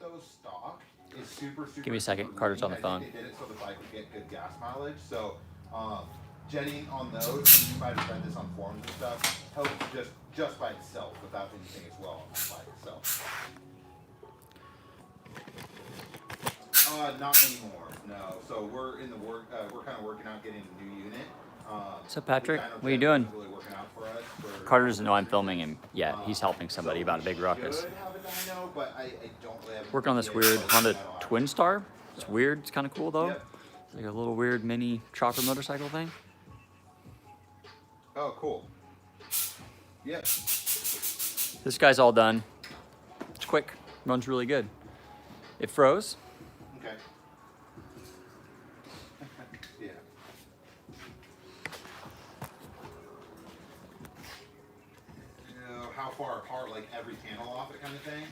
Those stock is super. Give me a second. Carter's on the phone. They did it so the bike would get good gas mileage. So, jetting on those, and you might have read this on forums and stuff, helps just by itself without anything as well on the bike. So, not anymore. No. So we're in the work. We're kind of working out getting a new unit. What's up, Patrick? What are you doing? Really working out for us. Carter doesn't know I'm filming him yet. He's helping somebody about a big ruckus. Working on this weird Honda Twin Star. It's weird. It's kind of cool though. It's like a little weird mini chopper motorcycle thing. Oh, cool. Yep. This guy's all done. It's quick. Runs really good. It froze. Okay. Yeah. You know, how far apart, like every panel off it kind of thing?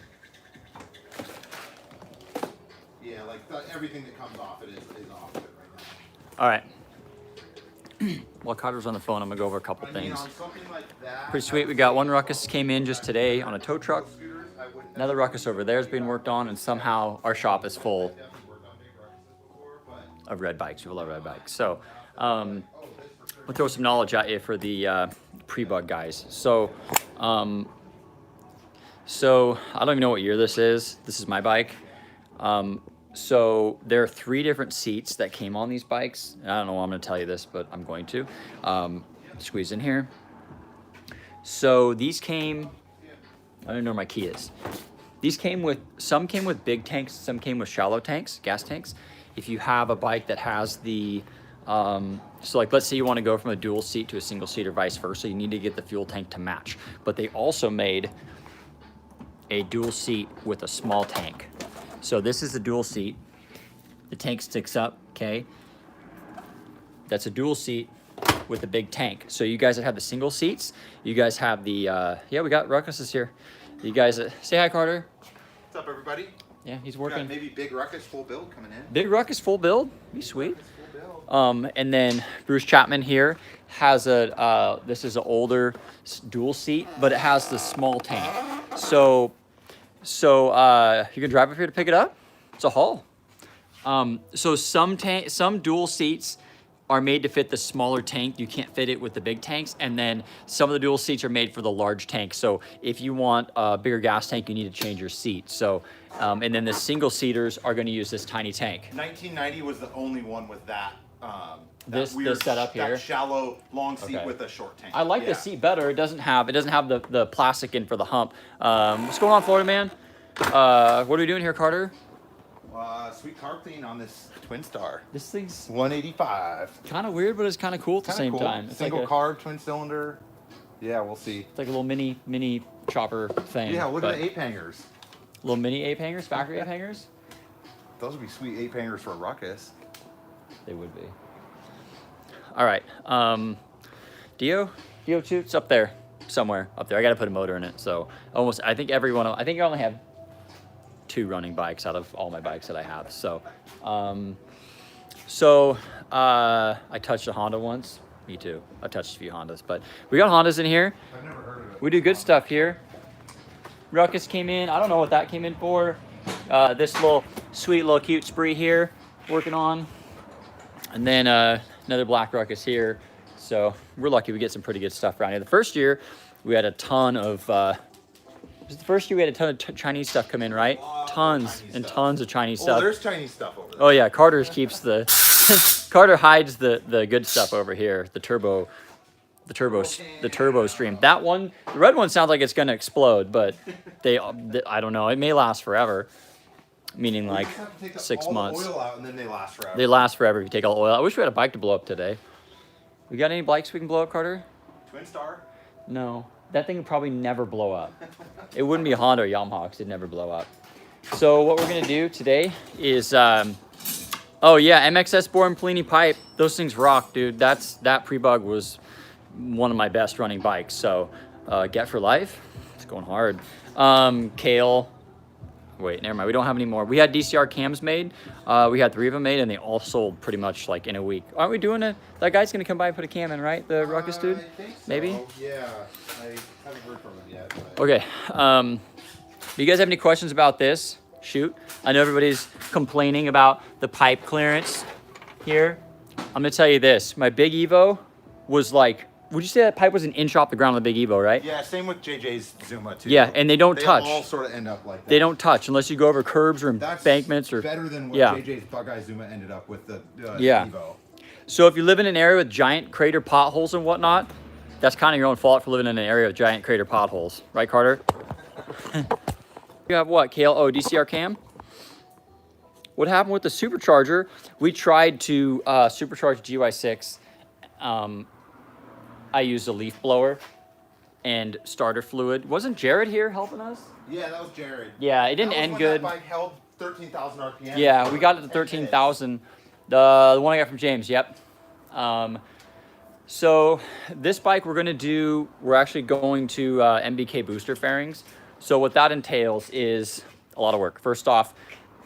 Yeah, like everything that comes off it is off it right now. All right. While Carter's on the phone, I'm gonna go over a couple things. Pretty sweet. We got one ruckus came in just today on a tow truck. Another ruckus over there is being worked on, and somehow our shop is full of red bikes. We love red bikes. So we'll throw some knowledge at you for the pre-bug guys. So I don't even know what year this is. This is my bike. So there are 3 different seats that came on these bikes. I don't know why I'm going to tell you this, but I'm going to. Squeeze in here. So these came, I don't know where my key is. These came with, some came with big tanks, some came with shallow tanks, gas tanks. If you have a bike that has the, so like let's say you want to go from a dual seat to a single seat or vice versa, you need to get the fuel tank to match. But they also made a dual seat with a small tank. So this is a dual seat. The tank sticks up, okay? That's a dual seat with a big tank. So you guys that have the single seats, you guys have the, yeah, we got Ruckus here. You guys, say hi, Carter. What's up, everybody? Yeah, he's working. Maybe Big Ruckus full build coming in. Big Ruckus full build, be sweet. And then Bruce Chapman here has a, this is an older dual seat, but it has the small tank. So you can drive up here to pick it up. It's a haul. So some dual seats are made to fit the smaller tank. You can't fit it with the big tanks. And then some of the dual seats are made for the large tank. So if you want a bigger gas tank, you need to change your seat. So, and then the single seaters are gonna use this tiny tank. 1990 was the only one with that. This setup here, that shallow long seat with a short tank. I like the seat better. It doesn't have the plastic in for the hump. What's going on, Florida man? What are we doing here, Carter? Sweet carb clean on this Twin Star. This thing's 185. kind of weird, but it's kind of cool at the same time. It's single like carb, twin cylinder. Yeah, we'll see. It's like a little mini chopper thing. Yeah, look at the ape hangers. Little mini ape hangers, factory ape hangers. Those would be sweet ape hangers for a ruckus. They would be. All right, Dio Choots up there, somewhere up there. I got to put a motor in it. So I think I only have 2 running bikes out of all my bikes that I have. So, I touched a Honda once. Me too. I touched a few Hondas, but we got Hondas in here. I've never heard of it. We do good stuff here. Ruckus came in. I don't know what that came in for. This little sweet little cute spree here, working on. And then another black Ruckus here. So we're lucky we get some pretty good stuff around here. The first year we had a ton of, it was the first year we had a ton of Chinese stuff come in, right? Tons and tons of Chinese stuff. Oh, there's Chinese stuff over there. Oh yeah, Carter keeps the, Carter hides the good stuff over here. The turbo stream. That one, the red one sounds like it's gonna explode, but I don't know. It may last forever. Meaning like 6 months. Oil out and then they last forever. They last forever if you take all the oil out. I wish we had a bike to blow up today. We got any bikes we can blow up, Carter? Twin Star? No. That thing would probably never blow up. It wouldn't be a Honda or Yamaha because it'd never blow up. So what we're going to do today is, oh yeah, MXS Born Pellini pipe. Those things rock, dude. That pre-bug was one of my best running bikes. So Get for Life, it's going hard. Kale. Wait, never mind. We don't have any more. We had DCR cams made. We had 3 of them made, and they all sold pretty much like in a week. Aren't we doing it? That guy's gonna come by and put a cam in, right? The Ruckus dude? I think so. Maybe? Yeah. I haven't heard from him yet. But... Okay. Do you guys have any questions about this? shoot. I know everybody's complaining about the pipe clearance here. I'm gonna tell you this, my Big Evo was like, would you say that pipe was an inch off the ground on the Big Evo, right? Yeah, same with JJ's Zuma too. Yeah, and they don't touch. They all sort of end up like that. They don't touch unless you go over curbs or embankments or. Better than what yeah. JJ's Bug-Eye Zuma ended up with the yeah. Evo. So if you live in an area with giant crater potholes and whatnot, that's kind of your own fault for living in an area with giant crater potholes, right, Carter? You have what, Kale? Oh, DCR cam. What happened with the supercharger? We tried to supercharge GY6. I used a leaf blower and starter fluid. Wasn't Jared here helping us? Yeah, that was Jared. Yeah, it didn't end good. That bike held 13,000 RPM. Yeah, we got it to 13,000. The one I got from James, yep. So this bike we're actually going to MBK booster fairings. So what that entails is a lot of work. First off,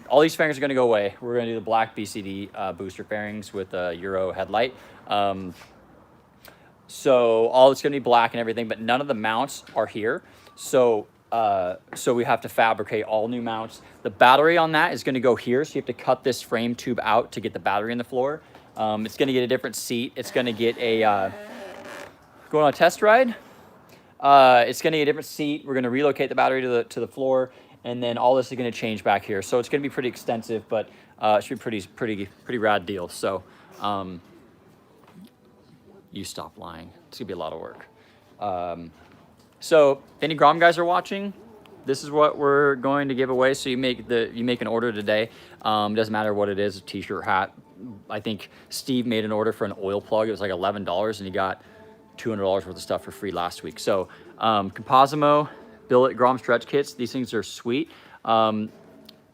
all these fairings are gonna go away. We're gonna do the black BCD booster fairings with a Euro headlight. So all it's gonna be black and everything, but none of the mounts are here. So so we have to fabricate all new mounts. The battery on that is gonna go here, so you have to cut this frame tube out to get the battery in the floor. It's gonna get a different seat. It's gonna get a, going on a test ride? It's gonna get a different seat. We're gonna relocate the battery to the floor, and then all this is gonna change back here. So it's gonna be pretty extensive, but it should be pretty rad deal. So you stop lying. It's gonna be a lot of work. So if any Grom guys are watching, this is what we're going to give away. So you make an order today. Doesn't matter what it is, a t-shirt, hat. I think Steve made an order for an oil plug. It was like $11 and he got $200 worth of stuff for free last week. So Composimo, Billet, Grom stretch kits. These things are sweet. How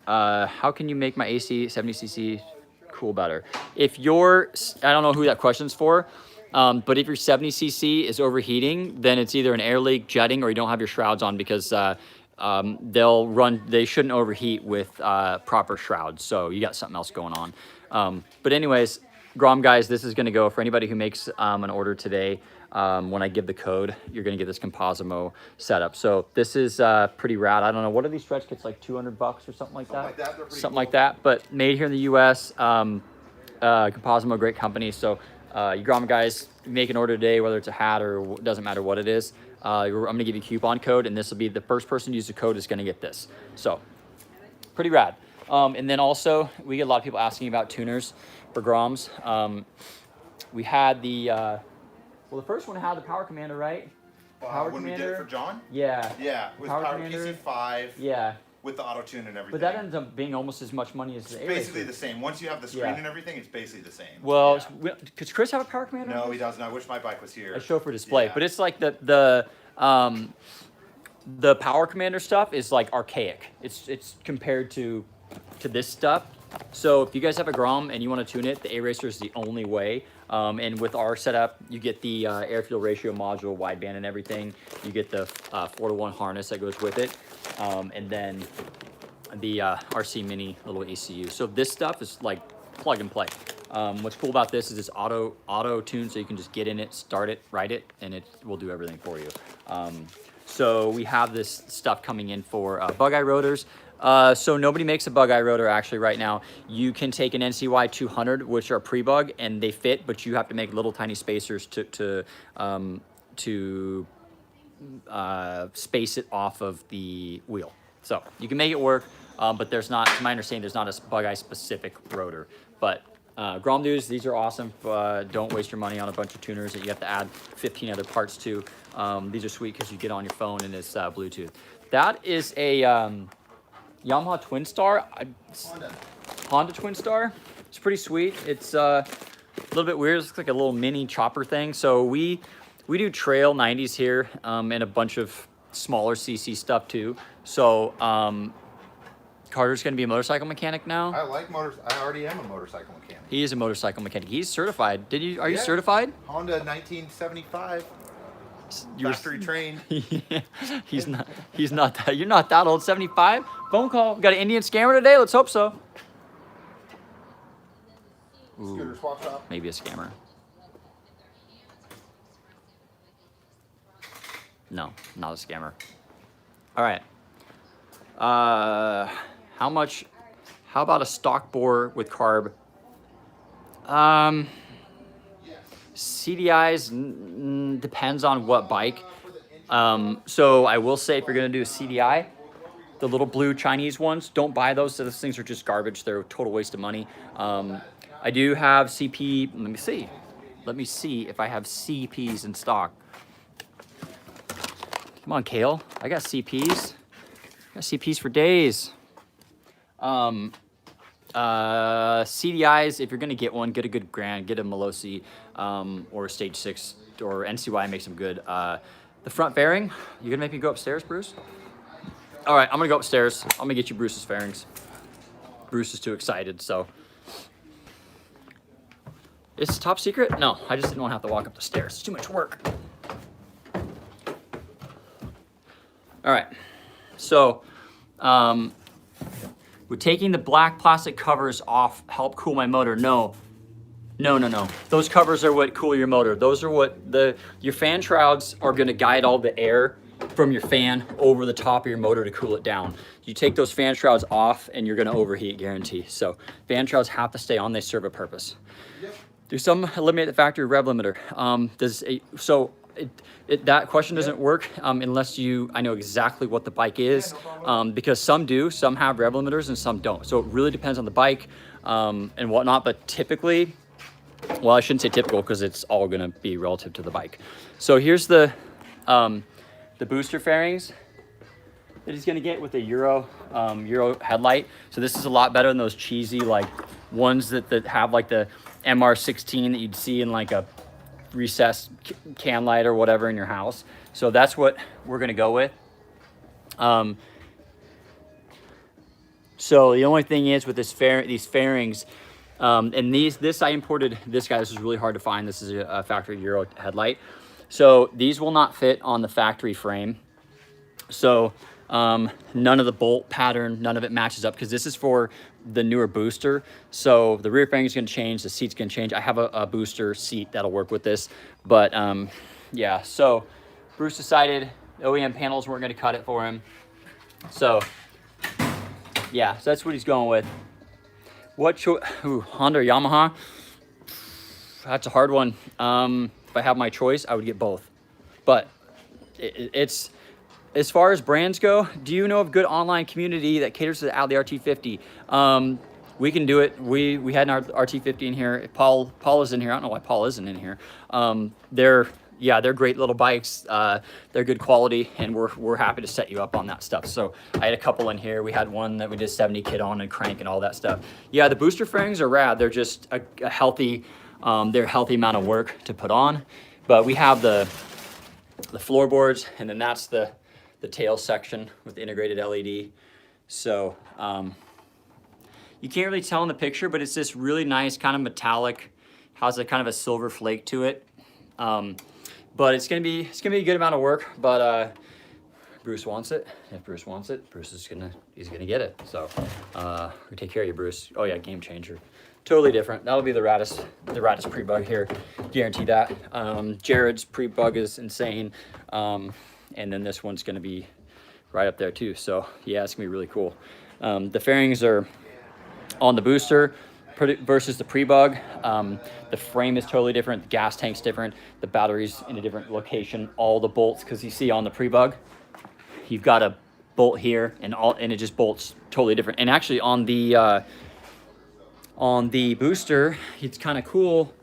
can you make my AC 70cc cool better? If I don't know who that question's for, but if your 70cc is overheating, then it's either an air leak, jetting, or you don't have your shrouds on, because they shouldn't overheat with proper shrouds. So you got something else going on. But anyways, Grom guys, this is gonna go for anybody who makes an order today. When I give the code, you're gonna get this Composimo setup. So this is pretty rad. I don't know, what are these stretch kits, like 200 bucks or something like that? Something like that, but made here in the US. Composimo, great company. So you Grom guys, make an order today, whether it's a hat or doesn't matter what it is. I'm gonna give you a coupon code, and this will be the first person to use the code is gonna get this. So pretty rad. And then also we get a lot of people asking about tuners for Groms. We had the first one had the Power Commander, right? Power when Commander. we did it for John? Yeah. Yeah, with Power Commander, PC5. Yeah. With the auto tune and everything. But that ends up being almost as much money as the A-Racer. Basically the same. Once you have the screen and everything, it's basically the same. Well, does Chris have a Power Commander? No, he doesn't. I wish my bike was here. A chauffeur display, but it's like the Power Commander stuff is like archaic. It's compared to this stuff. So if you guys have a Grom and you want to tune it, the A-Racer is the only way. And with our setup, you get the air-fuel ratio module, wideband and everything. You get the 4-to-1 harness that goes with it. And then the RC Mini little ECU. So this stuff is like plug and play. What's cool about this is it's auto tune, so you can just get in it, start it, ride it, and it will do everything for you. So we have this stuff coming in for Bug-Eye rotors. So nobody makes a Bug-Eye rotor actually right now. You can take an NCY 200, which are pre-bug, and they fit, but you have to make little tiny spacers to space it off of the wheel. So you can make it work, but there's not, to my understanding, there's not a Bug-Eye specific rotor. But Grom dudes, these are awesome. Don't waste your money on a bunch of tuners that you have to add 15 other parts to. These are sweet because you get on your phone and it's Bluetooth. That is a Yamaha Twin Star, Honda Twin Star. It's pretty sweet. It's a little bit weird. It looks like a little mini chopper thing. So we do trail 90s here and a bunch of smaller CC stuff too. So Carter's gonna be a motorcycle mechanic now. I like motors. I already am a motorcycle mechanic. He is a motorcycle mechanic. He's certified. Are you certified? Honda 1975. Factory trained. Yeah, he's not that. You're not that old. 75. Phone call. Got an Indian scammer today. Let's hope so. Ooh, Scooter swap shop. maybe a scammer. No, not a scammer. All right. How about a stock bore with carb? CDIs depends on what bike. So I will say if you're gonna do a CDI, the little blue Chinese ones, don't buy those. Those things are just garbage. They're a total waste of money. I do have CP. Let me see. Let me see if I have CPs in stock. Come on, Kale. I got CPs. I got CPs for days. CDIs, if you're gonna get one, get a good Grand, get a Melosi, or a Stage 6, or NCY makes them good. The front fairing, you gonna make me go upstairs, Bruce? All right, I'm gonna go upstairs. I'm gonna get you Bruce's fairings. Bruce is too excited, so. Is it top secret? No, I just didn't want to have to walk up the stairs. It's too much work. All right, so would taking the black plastic covers off help cool my motor? No. Those covers are what cool your motor. Those are what your fan shrouds are gonna guide all the air from your fan over the top of your motor to cool it down. You take those fan shrouds off and you're gonna overheat, guarantee. So fan shrouds have to stay on, they serve a purpose. Yep. Do some eliminate the factory rev limiter. That question doesn't work unless I know exactly what the bike is, because some do, some have rev limiters and some don't. So it really depends on the bike and whatnot, but typically, well, I shouldn't say typical because it's all gonna be relative to the bike. So here's the booster fairings that he's gonna get with the Euro headlight. So this is a lot better than those cheesy like ones that have like the MR16 that you'd see in like a recessed can light or whatever in your house. So that's what we're gonna go with. So the only thing is with these fairings, and this I imported this guy. This is really hard to find. This is a factory Euro headlight. So these will not fit on the factory frame. So none of the bolt pattern, none of it matches up because this is for the newer booster. So the rear fairing is going to change, the seat's going to change. I have a booster seat that'll work with this, but yeah. So Bruce decided OEM panels weren't going to cut it for him. So yeah, so that's what he's going with. Honda or Yamaha? That's a hard one. If I have my choice, I would get both. But it's as far as brands go, do you know of a good online community that caters to the RT50? We can do it. We had an RT50 in here. Paul is in here. I don't know why Paul isn't in here. They're great little bikes. They're good quality, and we're happy to set you up on that stuff. So I had a couple in here. We had one that we did 70 kit on and crank and all that stuff. Yeah, the booster fairings are rad. They're just a healthy, they're a healthy amount of work to put on. But we have the floorboards, and then that's the tail section with the integrated LED. So you can't really tell in the picture, but it's this really nice kind of metallic, has a kind of a silver flake to it. But it's gonna be a good amount of work. But Bruce wants it. If Bruce wants it, he's gonna get it. So we take care of you, Bruce. Oh yeah, game changer. Totally different. That'll be the raddest prebug here. Guarantee that. Jared's prebug is insane. And then this one's gonna be right up there too. So yeah, it's gonna be really cool. The fairings are on the booster versus the prebug. The frame is totally different. The gas tank's different. The battery's in a different location. All the bolts, because you see on the prebug, you've got a bolt here, and it just bolts totally different. And actually on the booster, it's kind of cool.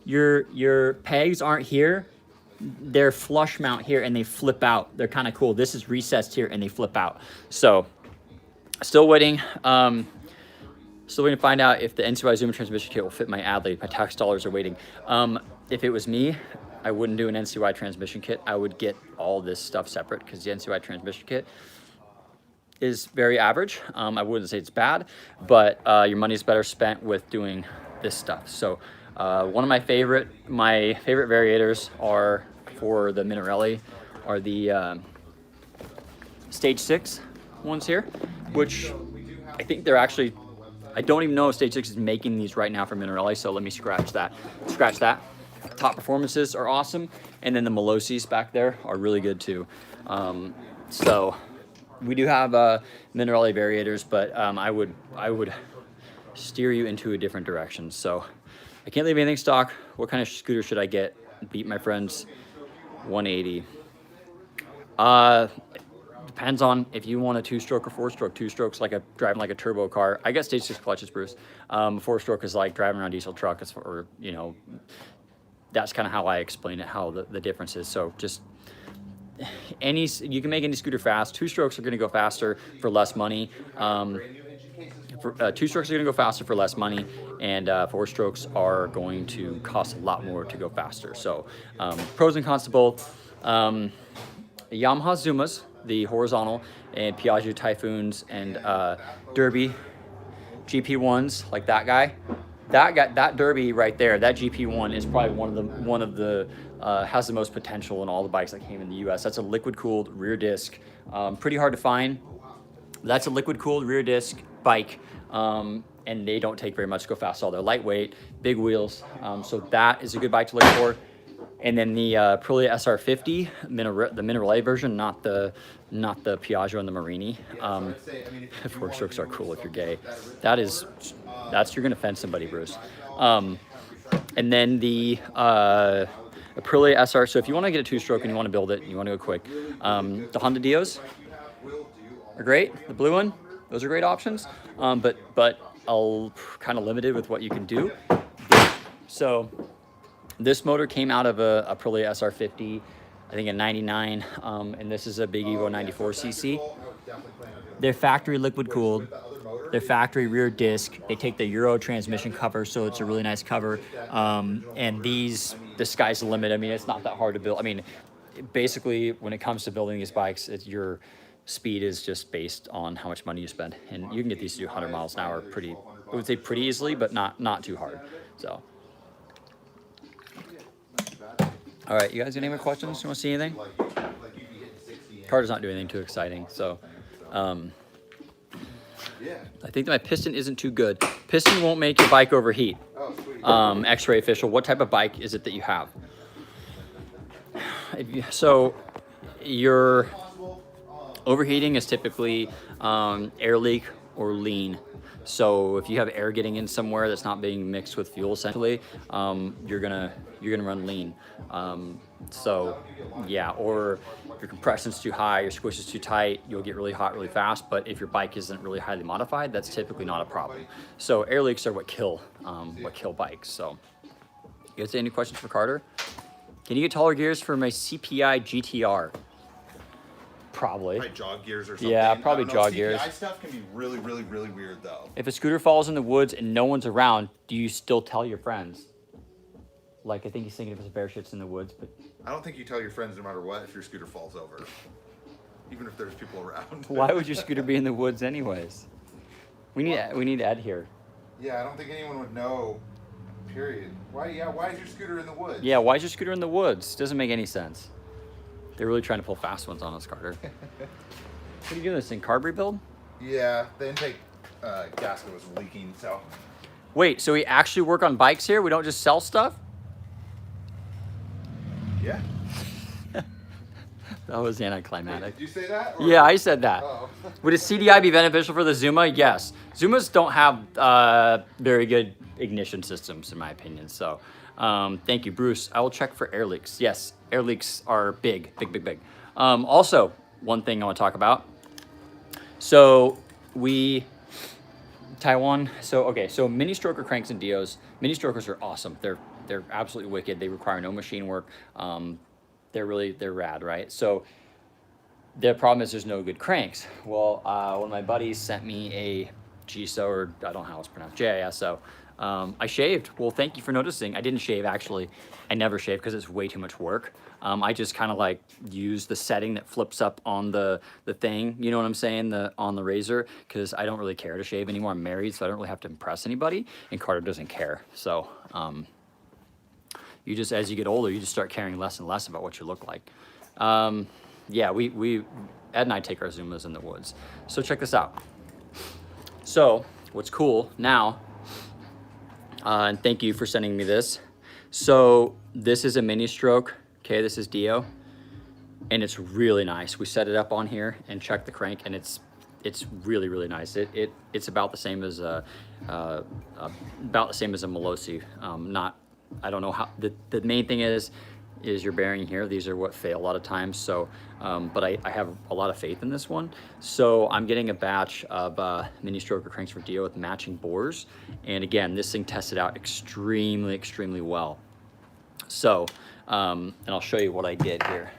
Your pegs aren't here. They're flush mount here and they flip out. They're kind of cool. This is recessed here and they flip out. So still waiting. Still waiting to find out if the NCY Zuma transmission kit will fit my Adley. My tax dollars are waiting. If it was me, I wouldn't do an NCY transmission kit. I would get all this stuff separate because the NCY transmission kit is very average. I wouldn't say it's bad, but your money is better spent with doing this stuff. So one of my favorite variators are for the Minarelli are the Stage 6 ones here, which I think they're actually, I don't even know if Stage 6 is making these right now for Minarelli, so let me scratch that. Top performances are awesome, and then the Melosis back there are really good too. So We do have Minerale variators, but I would steer you into a different direction. So I can't leave anything stock. What kind of scooter should I get? Beat my friend's 180. Depends on if you want a 2-stroke or 4-stroke. 2-stroke's like driving like a turbo car. I got stage 6 clutches, Bruce. 4-stroke is like driving around a diesel truck. Or you know, that's kind of how I explain it, how the difference is. So just you can make any scooter fast. 2-strokes are going to go faster for less money. 2-strokes are going to go faster for less money, and 4-strokes are going to cost a lot more to go faster. So pros and cons to both. Yamaha Zumas, the horizontal, and Piaggio Typhoons, and Derby GP1s, like that guy. That Derby right there, that GP1 is probably one of the has the most potential in all the bikes that came in the U.S. That's a liquid-cooled rear disc, pretty hard to find. That's a liquid-cooled rear disc bike, and they don't take very much to go fast at all. They're lightweight, big wheels, so that is a good bike to look for. And then the Aprilia SR50, the Minerale version, not the Piaggio and the Marini. 4-strokes are cool if you're gay. That's you're gonna offend somebody, Bruce. And then the Aprilia SR. So if you want to get a 2-stroke and you want to build it, and you want to go quick, the Honda Dios are great. The blue one, those are great options. But I'll kind of limited with what you can do. So this motor came out of a Aprilia SR50, I think a 99, and this is a Big Evo 94cc. They're factory liquid cooled. They're factory rear disc. They take the Euro transmission cover, so it's a really nice cover. And the sky's the limit. I mean, it's not that hard to build. I mean, basically, when it comes to building these bikes, your speed is just based on how much money you spend. And you can get these to do 100 miles an hour I would say pretty easily, but not too hard. So. All right, you guys got any more questions? You want to see anything? Carter's not doing anything too exciting, so I think that my piston isn't too good. Piston won't make your bike overheat. X-Ray official, what type of bike is it that you have? So your overheating is typically air leak or lean. So if you have air getting in somewhere that's not being mixed with fuel, essentially, you're gonna run lean. So yeah, or if your compression's too high, your squish is too tight, you'll get really hot really fast. But if your bike isn't really highly modified, that's typically not a problem. So air leaks are what kill bikes. So you guys have any questions for Carter? Can you get taller gears for my CPI GTR? Probably jog gears or something. Yeah, probably jog gears. CPI stuff can be really, really, really weird though. If a scooter falls in the woods and no one's around, do you still tell your friends? Like, I think he's thinking if it's a bear shits in the woods, but I don't think you tell your friends no matter what if your scooter falls over, even if there's people around. Why would your scooter be in the woods anyways? We need Ed here. Yeah, I don't think anyone would know. Period. Why is your scooter in the woods? Yeah, why is your scooter in the woods? Doesn't make any sense. They're really trying to pull fast ones on us, Carter. What are you doing, this thing? Carb rebuild? Yeah, the intake gasket was leaking, so. Wait, so we actually work on bikes here? We don't just sell stuff? Yeah. That was anticlimactic. Did you say that? Yeah, I said that. Oh. Would a CDI be beneficial for the Zuma? Yes. Zumas don't have very good ignition systems, in my opinion. So, thank you, Bruce. I will check for air leaks. Yes, air leaks are big. Also, one thing I want to talk about. So Taiwan. So mini stroker cranks and Dios. Mini strokers are awesome. They're absolutely wicked. They require no machine work. They're rad, right? So the problem is there's no good cranks. Well, one of my buddies sent me a GISO, or I don't know how it's pronounced, JISO. I shaved. Well, thank you for noticing. I didn't shave, actually. I never shave because it's way too much work. I just kind of like use the setting that flips up on the thing, you know what I'm saying, on the razor, because I don't really care to shave anymore. I'm married, so I don't really have to impress anybody, and Carter doesn't care. So you just, as you get older, you just start caring less and less about what you look like. Yeah, Ed and I take our Zumas in the woods. So check this out. So what's cool now, and thank you for sending me this. So this is a mini stroke. Okay, this is Dio. and it's really nice. We set it up on here and check the crank, and it's really, really nice. It's about the same as a Molosi. I don't know how, the main thing is your bearing here. These are what fail a lot of times. So, but I have a lot of faith in this one. So I'm getting a batch of mini stroker cranks for Dio with matching bores. And again, this thing tested out extremely, extremely well. So, and I'll show you what I did here.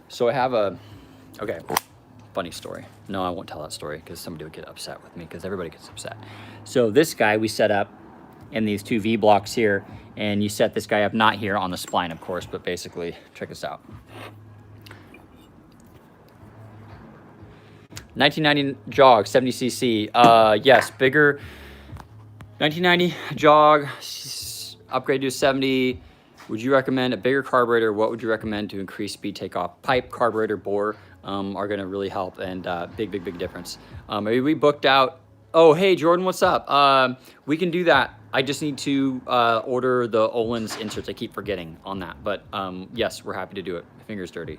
So I have okay, funny story. No, I won't tell that story because somebody would get upset with me, because everybody gets upset. So this guy we set up in these 2 V blocks here, and you set this guy up, not here on the spline, of course, but basically, check this out. 1990 jog, 70cc. Yes, bigger. 1990 jog, upgrade to a 70. Would you recommend a bigger carburetor? What would you recommend to increase speed takeoff? Pipe, carburetor, bore are going to really help, and big difference. Maybe we booked out. Oh, hey, Jordan, what's up? We can do that. I just need to order the Olin's inserts. I keep forgetting on that. But yes, we're happy to do it. My finger's dirty.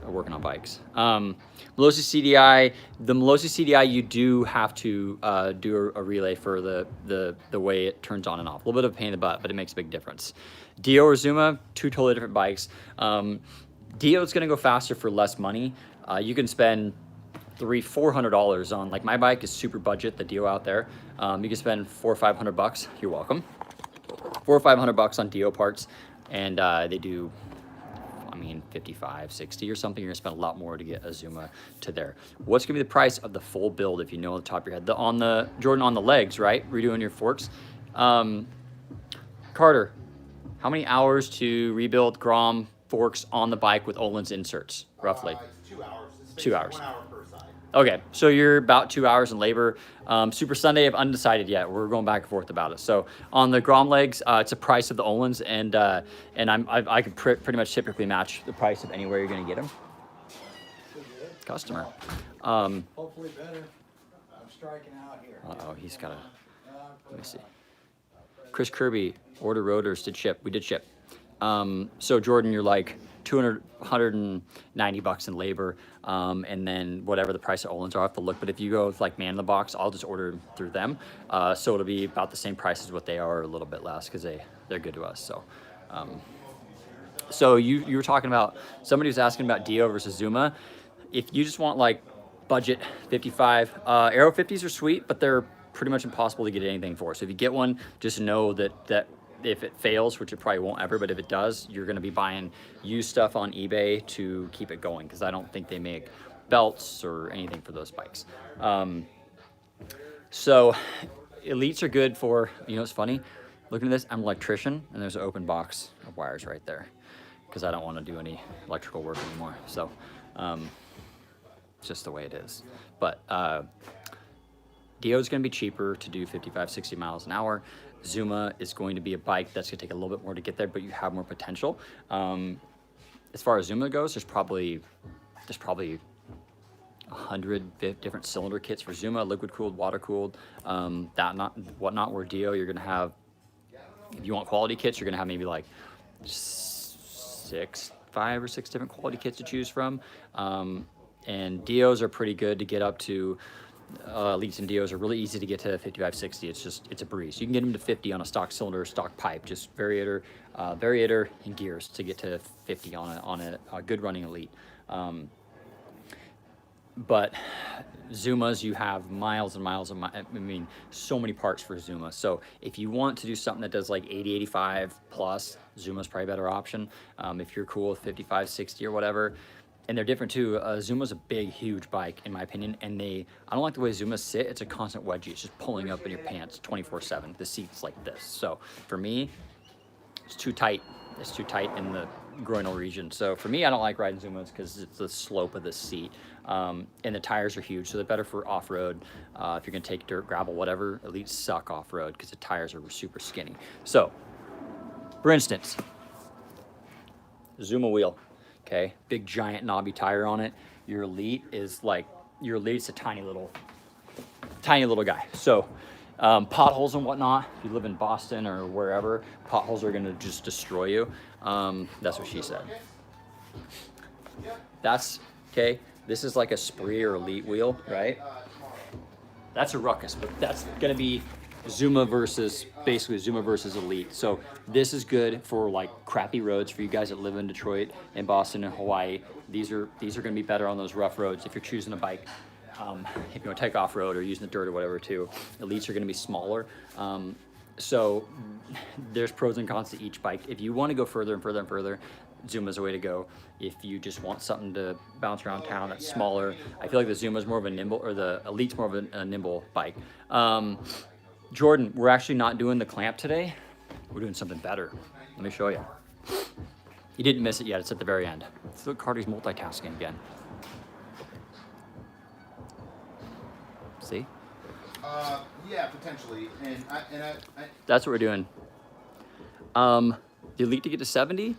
We're working on bikes. Molosi CDI. The Molosi CDI, you do have to do a relay for the way it turns on and off. A little bit of a pain in the butt, but it makes a big difference. Dio or Zuma, 2 totally different bikes. Dio is going to go faster for less money. You can spend $300-400 on, like, my bike is super budget, the Dio out there. You can spend $400 or $500. You're welcome. $400 or $500 on Dio parts, and they do, I mean, 55, 60 or something. You're gonna spend a lot more to get a Zuma to there. What's gonna be the price of the full build, if you know on the top of your head? Jordan, on the legs, right? Redoing your forks. Carter, how many hours to rebuild Grom forks on the bike with Olin's inserts, roughly? It's 2 hours. It's 2 hours. 1 hour per side. Okay, so you're about 2 hours in labor. Super Sunday, I've undecided yet. We're going back and forth about it. So on the Grom legs, it's a price of the Olin's, and I could pretty much typically match the price of anywhere you're gonna get them. Customer. Hopefully better. I'm striking out here. Uh-oh, he's got a, let me see. Chris Kirby, order rotors, did ship. We did ship. So Jordan, you're like $190 in labor, and then whatever the price of Olin's are, I have to look. But if you go with like man in the box, I'll just order through them. So it'll be about the same price as what they are, or a little bit less, because they're good to us. So, so you were talking about, somebody was asking about Dio versus Zuma. If you just want like budget 55, Aero 50s are sweet, but they're pretty much impossible to get anything for. So if you get one, just know that if it fails, which it probably won't ever, but if it does, you're going to be buying used stuff on eBay to keep it going, because I don't think they make belts or anything for those bikes. So Elites are good for, you know, it's funny, looking at this, I'm an electrician, and there's an open box of wires right there, because I don't want to do any electrical work anymore. So it's just the way it is. But Dio is going to be cheaper to do 55, 60 miles an hour. Zuma is going to be a bike that's going to take a little bit more to get there, but you have more potential. As far as Zuma goes, there's probably 100 different cylinder kits for Zuma, liquid cooled, water cooled, whatnot. Where Dio, you're going to have, if you want quality kits, you're going to have maybe like 5 or 6 different quality kits to choose from. And Dios are pretty good to get up to. Elites and Dios are really easy to get to 55, 60. It's a breeze. You can get them to 50 on a stock cylinder, stock pipe, just variator and gears to get to 50 on a good running Elite. But Zumas, you have miles and miles of I mean, so many parts for Zuma. So if you want to do something that does like 80, 85 plus, Zuma's probably a better option. If you're cool with 55, 60 or whatever. And they're different too. Zuma's a big, huge bike, in my opinion, and I don't like the way Zumas sit. It's a constant wedgie. It's just pulling up in your pants 24/7. The seat's like this. So for me, it's too tight. It's too tight in the groinal region. So for me, I don't like riding Zumas because it's the slope of the seat. And the tires are huge, so they're better for off-road. If you're gonna take dirt, gravel, whatever, Elites suck off-road because the tires are super skinny. So, for instance, Zuma wheel. Okay, big giant knobby tire on it. Your Elite is a tiny little guy. So potholes and whatnot, if you live in Boston or wherever, potholes are gonna just destroy you. That's what she said. That's, okay, this is like a Spree or Elite wheel, right? That's a Ruckus, but that's gonna be Zuma versus, basically Zuma versus Elite. So this is good for like crappy roads for you guys that live in Detroit and Boston and Hawaii. These are gonna be better on those rough roads if you're choosing a bike. If you want to take off road or using the dirt or whatever too. Elites are gonna be smaller. So there's pros and cons to each bike. If you want to go further and further and further, Zuma's the way to go. If you just want something to bounce around town that's smaller, I feel like the Zuma's more of a nimble, or the Elite's more of a nimble bike. Jordan, we're actually not doing the clamp today. We're doing something better. Let me show you. You didn't miss it yet. It's at the very end. So Cardi's multitasking again. See? Yeah, potentially. And I That's what we're doing. The Elite to get to 70.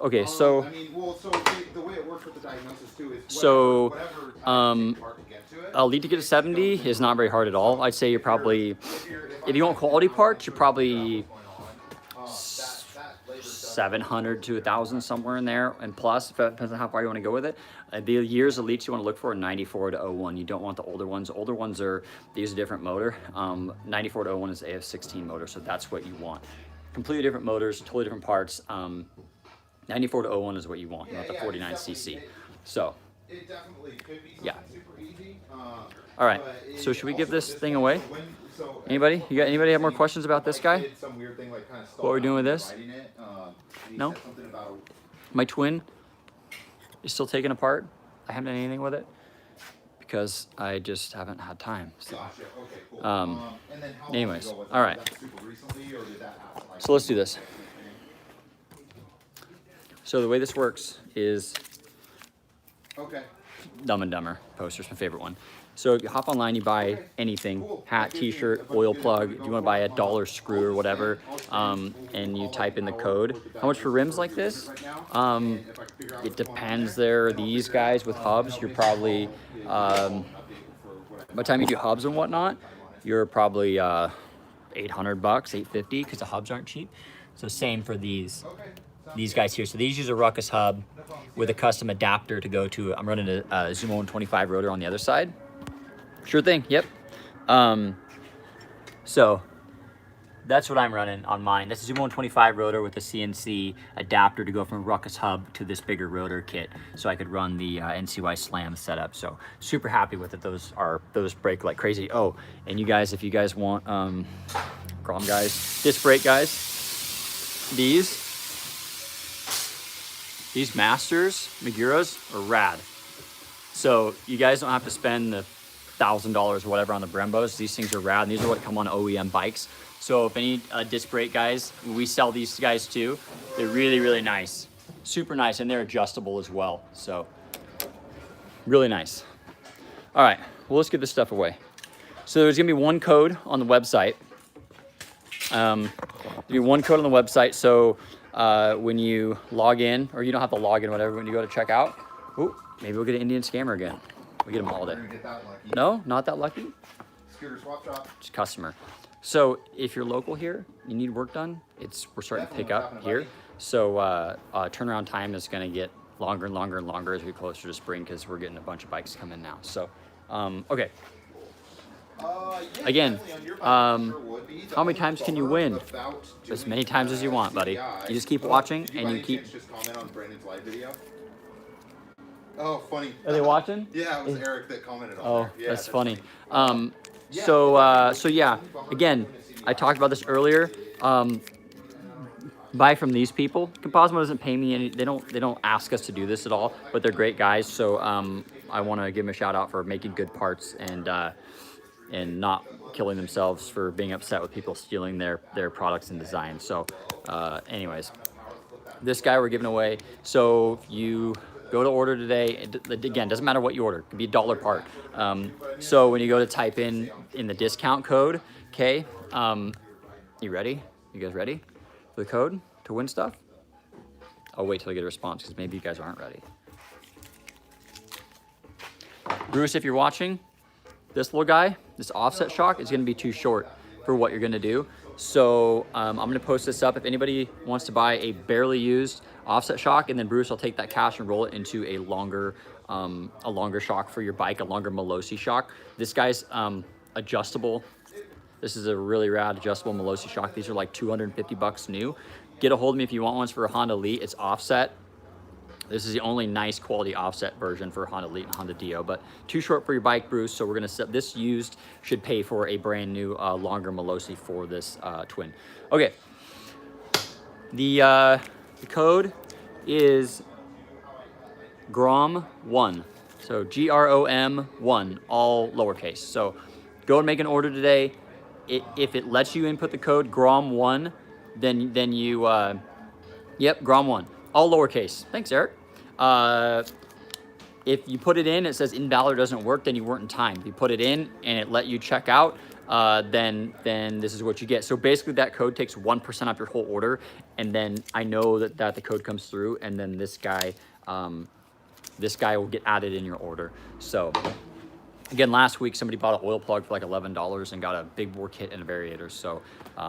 Okay, so I mean, well, so the way it works with the diagnosis too is so whatever time it takes to get to it. Elite to get to 70 is not very hard at all. I'd say you're probably, if you want quality parts, you're probably 700 to 1,000, somewhere in there, and plus, if it depends on how far you want to go with it. The years Elites you want to look for are 94 to 01. You don't want the older ones. Older ones they use a different motor. 94 to 01 is the AF16 motor, so that's what you want. Completely different motors, totally different parts. 94 to 01 is what you want. You want the 49cc. So, It definitely could be yeah. super easy. All right. So should we give this thing away? Anybody? Anybody have more questions about this guy? What we're doing with this? No? My twin is still taken apart. I haven't done anything with it because I just haven't had time. So, anyways, all right. So let's do this. So the way this works is Dumb and Dumber poster's my favorite one. So you hop online, you buy anything, hat, t-shirt, oil plug, if you want to buy a dollar screw or whatever, and you type in the code. How much for rims like this? It depends. There, these guys with hubs, you're probably, by the time you do hubs and whatnot, you're probably $800, $850, because the hubs aren't cheap. So same for these guys here. So these use a Ruckus hub with a custom adapter to go to, I'm running a Zuma 125 rotor on the other side. Sure thing, yep. So that's what I'm running on mine. That's a Zuma 125 rotor with a CNC adapter to go from Ruckus hub to this bigger rotor kit, so I could run the NCY Slam setup. So super happy with it. Those brake like crazy. Oh, and you guys, if you guys want, Grom guys, disc brake guys, these Masters Maguras are rad. So you guys don't have to spend the $1,000 or whatever on the Brembos. These things are rad, and these are what come on OEM bikes. So if any disc brake guys, we sell these guys too. They're really, really nice. Super nice, and they're adjustable as well. So really nice. All right, well, let's get this stuff away. So there's gonna be one code on the website. There'll be one code on the website. So when you log in, or you don't have to log in, whatever, when you go to check out, ooh, maybe we'll get an Indian scammer again. We get them all day. No, not that lucky. Scooter swap shop. Just customer. So if you're local here, you need work done, we're starting to pick up here. So turnaround time is going to get longer and longer and longer as we get closer to spring, because we're getting a bunch of bikes coming now. So, okay. Again, how many times can you win? As many times as you want, buddy. You just keep watching, and you keep. Just comment on Brandon's live video. Oh, funny. Are they watching? Yeah, it was Eric that commented on Oh, there. Yeah, that's funny. So yeah, again, I talked about this earlier. Buy from these people. Composimo doesn't pay me any. They don't ask us to do this at all, but they're great guys. So I want to give them a shout out for making good parts and not killing themselves for being upset with people stealing their products and designs. So anyways, this guy we're giving away. So you go to order today. Again, doesn't matter what you order. It could be $1 part. So when you go to type in the discount code, okay, you ready? You guys ready for the code to win stuff? I'll wait till I get a response, because maybe you guys aren't ready. Bruce, if you're watching, this little guy, this offset shock is going to be too short. for what you're gonna do. So I'm gonna post this up. If anybody wants to buy a barely used offset shock, and then Bruce will take that cash and roll it into a longer shock for your bike, a longer Melosi shock. This guy's adjustable. This is a really rad adjustable Melosi shock. These are like 250 bucks new. Get a hold of me if you want ones for a Honda Elite. It's offset. This is the only nice quality offset version for Honda Elite and Honda Dio, but too short for your bike, Bruce. So we're gonna set this used, should pay for a brand new longer Melosi for this twin. Okay, the code is GROM1. So GROM1, all lowercase. So go and make an order today. If it lets you input the code GROM1, then you, yep, GROM1, all lowercase. Thanks, Eric. If you put it in, it says invalid, doesn't work, then you weren't in time. If you put it in and it let you check out, then this is what you get. So basically that code takes 1% off your whole order, and then I know that the code comes through, and then this guy will get added in your order. So again, last week somebody bought an oil plug for like $11 and got a big bore kit and a variator. So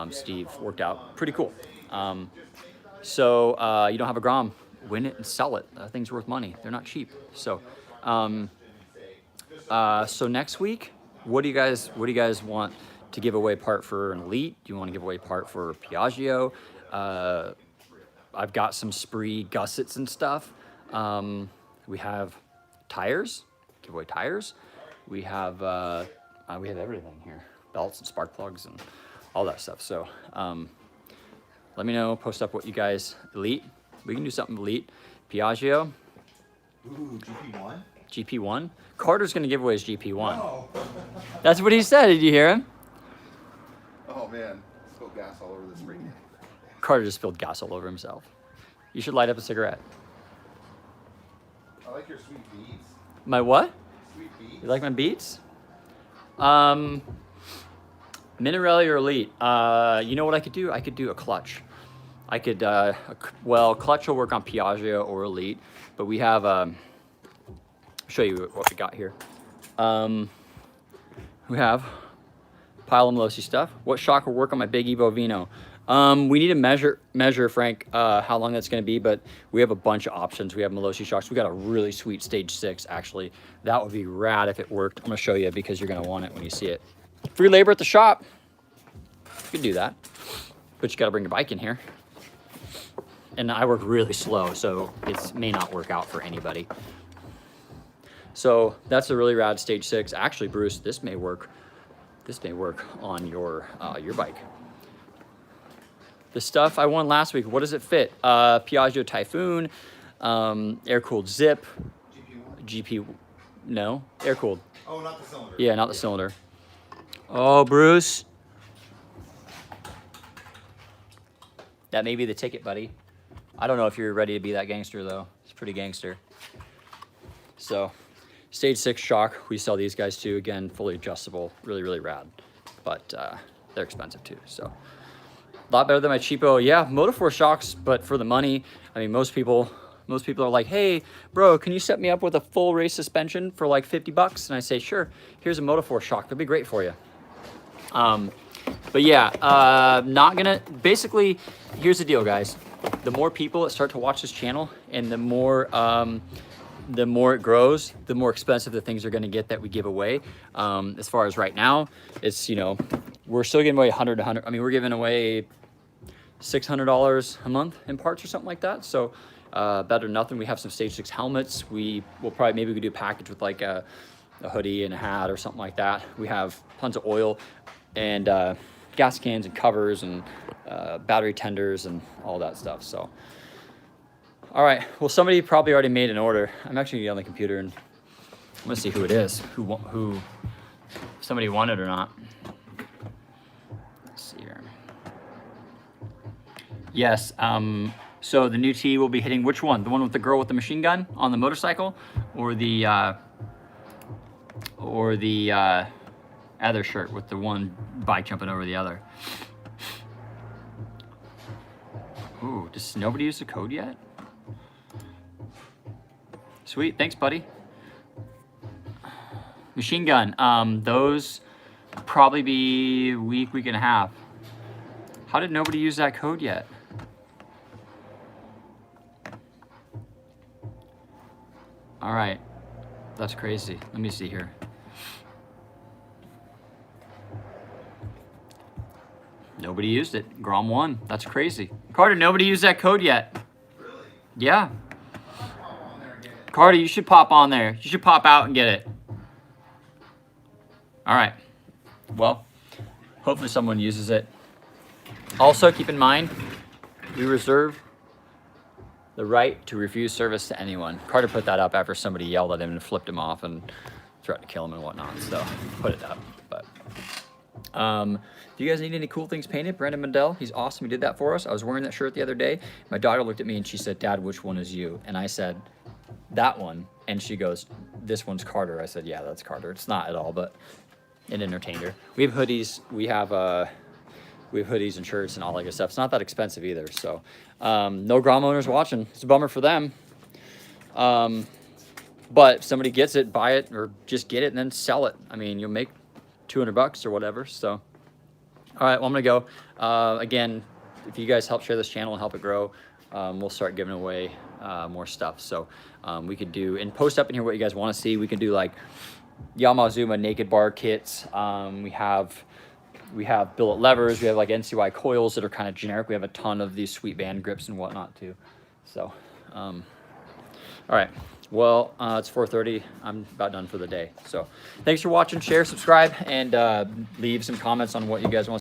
Steve worked out pretty cool. So you don't have a Grom, win it and sell it. That thing's worth money. They're not cheap. So so next week, what do you guys want to give away part for an Elite? Do you want to give away part for Piaggio? I've got some Spree gussets and stuff. We have tires, give away tires. We have everything here, belts and spark plugs and all that stuff. So let me know, post up what you guys, Elite. We can do something Elite. Piaggio. Ooh, GP1? GP1. Carter's gonna give away his GP1. Oh. That's what he said. Did you hear him? Oh man, spilled gas all over this ring. Carter just spilled gas all over himself. You should light up a cigarette. I like your sweet beats. My what? Sweet beats. You like my beats? Minarelli or Elite? You know what I could do? I could do a clutch. I could, well, clutch will work on Piaggio or Elite, but we have, I'll show you what we got here. We have pile of Melosi stuff. What shock will work on my Big Evo Vino? We need to measure, Frank, how long that's going to be, but we have a bunch of options. We have Melosi shocks. We got a really sweet Stage 6, actually. That would be rad if it worked. I'm going to show you because you're going to want it when you see it. Free labor at the shop. You can do that, but you got to bring your bike in here. And I work really slow, so it may not work out for anybody. So that's a really rad Stage 6. Actually, Bruce, this may work. This may work on your bike. The stuff I won last week, what does it fit? Piaggio Typhoon, air-cooled Zip, GP, no, air-cooled. Oh, not the cylinder. Yeah, not the cylinder. Oh, Bruce. That may be the ticket, buddy. I don't know if you're ready to be that gangster, though. It's pretty gangster. So, Stage 6 shock. We sell these guys, too. Again, fully adjustable. Really, really rad. But they're expensive, too. So, a lot better than my cheapo. Yeah, Moto4 shocks, but for the money. I mean, most people are like, hey, bro, can you set me up with a full race suspension for like 50 bucks? And I say, sure. Here's a Moto4 shock. That'd be great for you. But yeah, not gonna, basically, here's the deal, guys. The more people that start to watch this channel and the more it grows, the more expensive the things are gonna get that we give away. As far as right now, it's, you know, we're still giving away I mean, we're giving away $600 a month in parts or something like that. So better than nothing. We have some Stage 6 helmets. Maybe we could do a package with like a hoodie and a hat or something like that. We have tons of oil and gas cans and covers and battery tenders and all that stuff. So, all right. Well, somebody probably already made an order. I'm actually gonna get on the computer and I'm gonna see who it is, who somebody wanted or not. Let's see here. Yes. So the new tee will be hitting which one? The one with the girl with the machine gun on the motorcycle, or the other shirt with the one bike jumping over the other? Ooh, does nobody use the code yet? Sweet, thanks, buddy. Machine gun. Those Probably be a week and a half. How did nobody use that code yet? All right, that's crazy. Let me see here. Nobody used it. Grom 1. That's crazy. Carter, nobody used that code yet. Really? Yeah. Pop on there and get it. Carter, you should pop on there. You should pop out and get it. All right. Well, hopefully someone uses it. Also, keep in mind, we reserve the right to refuse service to anyone. Carter put that up after somebody yelled at him and flipped him off and threatened to kill him and whatnot. So put it up. But if you guys need any cool things painted, Brandon Mendel, he's awesome. He did that for us. I was wearing that shirt the other day. My daughter looked at me and she said, "Dad, which one is you?" And I said, "That one." And she goes, "This one's Carter." I said, "Yeah, that's Carter." It's not at all, but it entertained her. We have hoodies. We have hoodies and shirts and all that good stuff. It's not that expensive either. So no Grom owners watching. It's a bummer for them. But if somebody gets it, buy it, or just get it and then sell it. I mean, you'll make $200 or whatever. So, all right, well, I'm gonna go. Again, if you guys help share this channel and help it grow, we'll start giving away more stuff. So we could do, and post up in here what you guys want to see. We can do like Yamaha Zuma naked bar kits. We have billet levers. We have like NCY coils that are kind of generic. We have a ton of these sweet band grips and whatnot too. So, all right. Well, it's 4:30. I'm about done for the day. So thanks for watching. Share, subscribe, and leave some comments on what you guys want